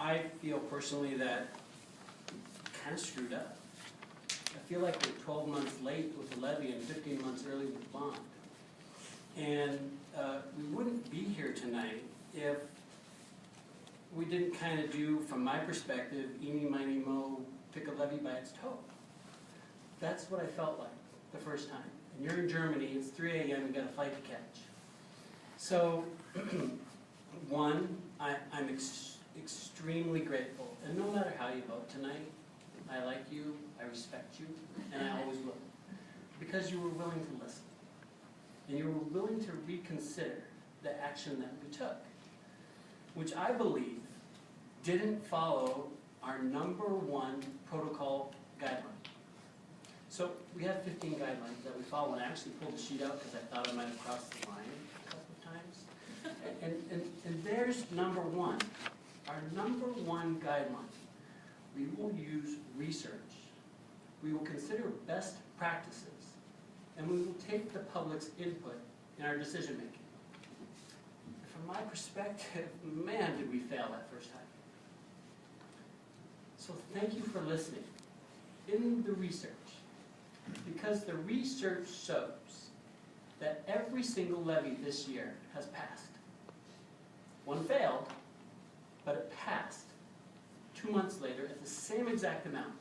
I feel personally that kind of screwed up. I feel like we're 12 months late with the levy and 15 months early with the bond. And we wouldn't be here tonight if we didn't kind of do, from my perspective, eeny, miny, mo, pick a levy by its toe. That's what I felt like the first time. And you're in Germany, it's 3 a.m., you've got a flight to catch. So, one, I'm extremely grateful. And no matter how you vote tonight, I like you, I respect you, and I always will. Because you were willing to listen. And you were willing to reconsider the action that we took, which I believe didn't follow our #1 protocol guideline. So we have 15 guidelines that we follow, and I actually pulled the sheet out because I thought I might have crossed the line a couple of times. And there's #1, our #1 guideline. We will use research. We will consider best practices, and we will take the public's input in our decision making. From my perspective, man, did we fail that first time. So thank you for listening. In the research, because the research shows that every single levy this year has passed. One failed, but it passed 2 months later at the same exact amount,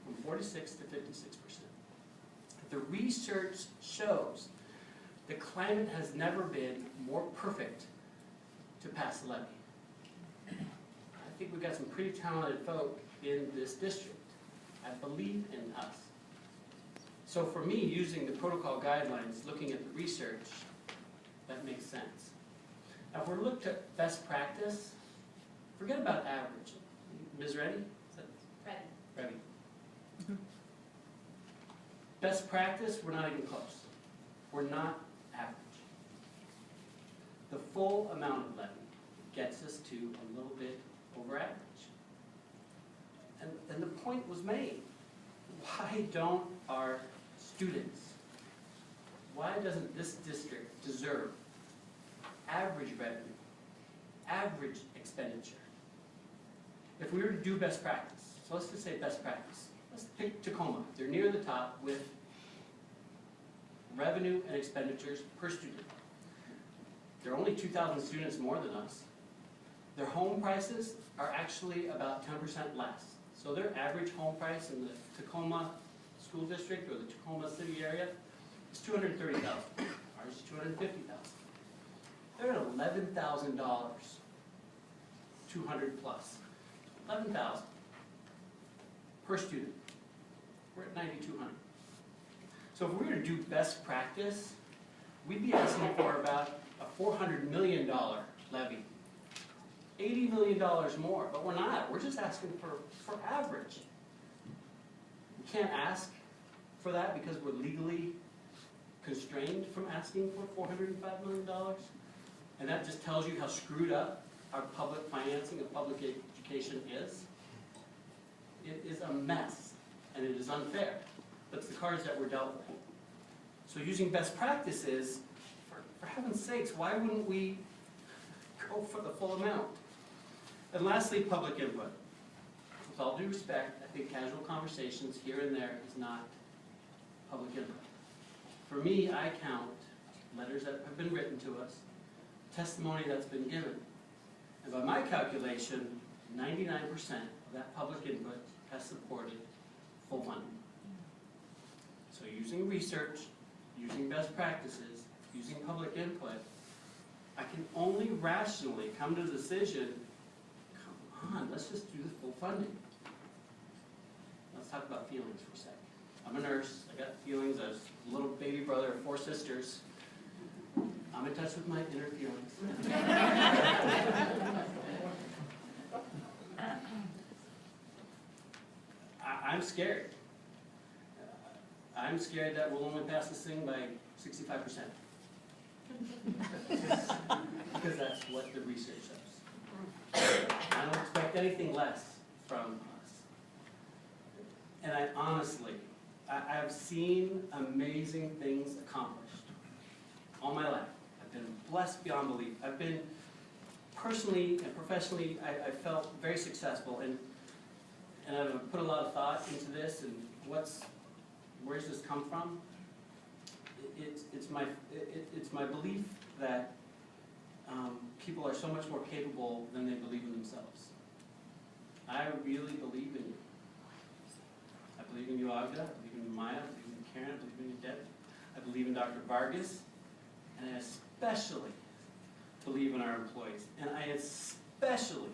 from 46 to 56%. The research shows the climate has never been more perfect to pass a levy. I think we've got some pretty talented folk in this district. I believe in us. So for me, using the protocol guidelines, looking at the research, that makes sense. Now, if we're looked at best practice, forget about average. Ms. Reddy? Ready. Ready. Best practice, we're not even close. We're not average. The full amount of levy gets us to a little bit over average. And the point was made. Why don't our students, why doesn't this district deserve average revenue, average expenditure? If we were to do best practice, so let's just say best practice. Let's pick Tacoma. They're near the top with revenue and expenditures per student. They're only 2,000 students more than us. Their home prices are actually about 10% less. So their average home price in the Tacoma school district or the Tacoma city area is $230,000. Ours is $250,000. They're at $11,000, 200 plus. $11,000 per student. We're at $9,200. So if we were to do best practice, we'd be asking for about a $400 million levy. $80 million more, but we're not. We're just asking for average. We can't ask for that because we're legally constrained from asking for $405 million. And that just tells you how screwed up our public financing of public education is. It is a mess, and it is unfair. But it's the cards that we're dealt with. So using best practices, for heaven's sakes, why wouldn't we go for the full amount? And lastly, public input. With all due respect, I think casual conversations here and there is not public input. For me, I count letters that have been written to us, testimony that's been given. And by my calculation, 99% of that public input has supported full funding. So using research, using best practices, using public input, I can only rationally come to the decision, come on, let's just do the full funding. Let's talk about feelings for a second. I'm a nurse, I got feelings, I was a little baby brother of 4 sisters. I'm in touch with my inner feelings. I'm scared. I'm scared that we'll only pass this thing by 65%. Because that's what the research shows. I don't expect anything less from us. And I honestly, I've seen amazing things accomplished all my life. I've been blessed beyond belief. I've been personally and professionally, I felt very successful, and I've put a lot of thought into this, and where's this come from? It's my belief that people are so much more capable than they believe in themselves. I really believe in you. I believe in you, Agda. I believe in you, Maya. I believe in you, Karen. I believe in you, Deb. I believe in Dr. Vargas. And I especially believe in our employees. And I especially,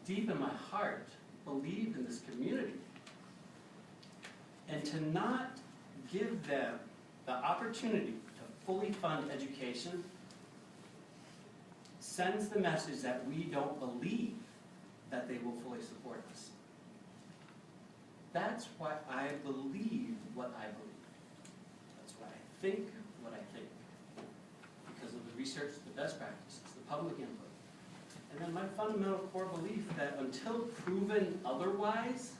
deep in my heart, believe in this community. And to not give them the opportunity to fully fund education sends the message that we don't believe that they will fully support us. That's why I believe what I believe. That's why I think what I think. Because of the research, the best practices, the public input. And then my fundamental core belief that until proven otherwise,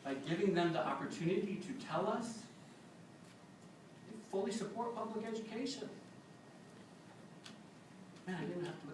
by giving them the opportunity to tell us, they fully support public education. Man, I didn't have to look